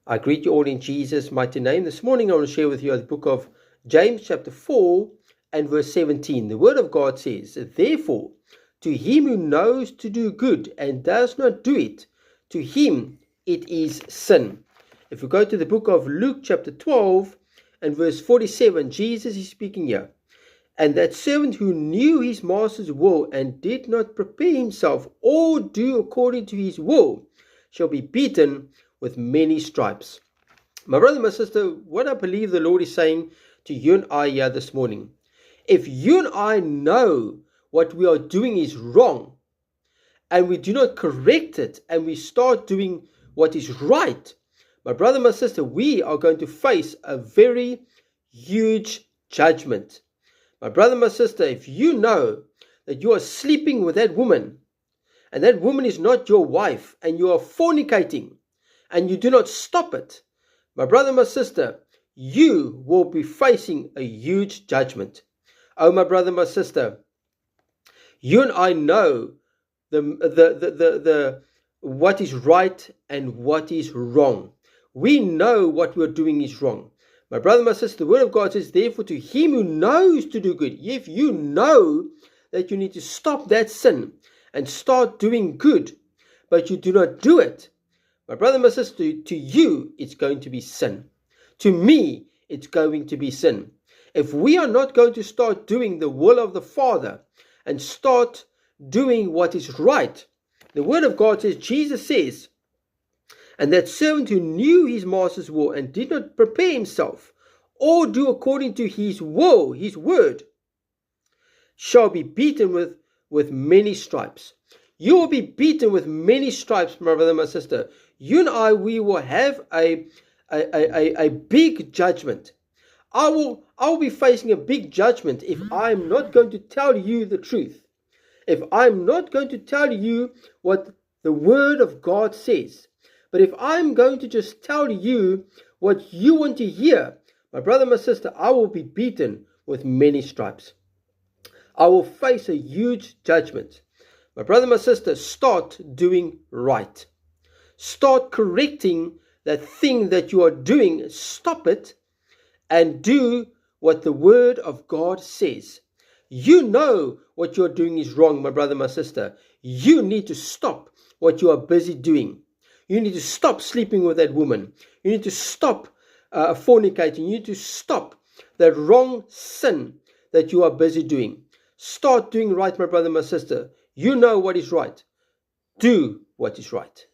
I greet you all in Jesus' mighty name. This morning I want to share with you the book of James chapter 4 and verse 17. The word of God says, "Therefore, to him who knows to do good and does not do it, to him it is sin." If we go to the book of Luke chapter 12 and verse 47, Jesus is speaking here. "And that servant who knew his master's will and did not prepare himself or do according to his will shall be beaten with many stripes." My brother, my sister, what I believe the Lord is saying to you and I here this morning, if you and I know what we are doing is wrong, and we do not correct it, and we start doing what is right, my brother, my sister, we are going to face a very huge judgment. My brother, my sister, if you know that you are sleeping with that woman, and that woman is not your wife, and you are fornicating, and you do not stop it, my brother, my sister, you will be facing a huge judgment. Oh, my brother, my sister, you and I know what is right and what is wrong. We know what we're doing is wrong. My brother, my sister, the word of God says, "Therefore, to him who knows to do good," if you know that you need to stop that sin and start doing good, but you do not do it, my brother, my sister, to you, it's going to be sin. To me, it's going to be sin. If we are not going to start doing the will of the Father and start doing what is right, the word of God says, Jesus says, "And that servant who knew his master's will and did not prepare himself or do according to his will," his word, "shall be beaten with many stripes." You will be beaten with many stripes, my brother, my sister. You and I, we will have a big judgment. I will be facing a big judgment if I'm not going to tell you the truth. If I'm not going to tell you what the word of God says. But if I'm going to just tell you what you want to hear, my brother, my sister, I will be beaten with many stripes. I will face a huge judgment. My brother, my sister, start doing right. Start correcting that thing that you are doing. Stop it and do what the word of God says. You know what you're doing is wrong, my brother, my sister. You need to stop what you are busy doing. You need to stop sleeping with that woman. You need to stop fornicating. You need to stop that wrong sin that you are busy doing. Start doing right, my brother, my sister. You know what is right. Do what is right.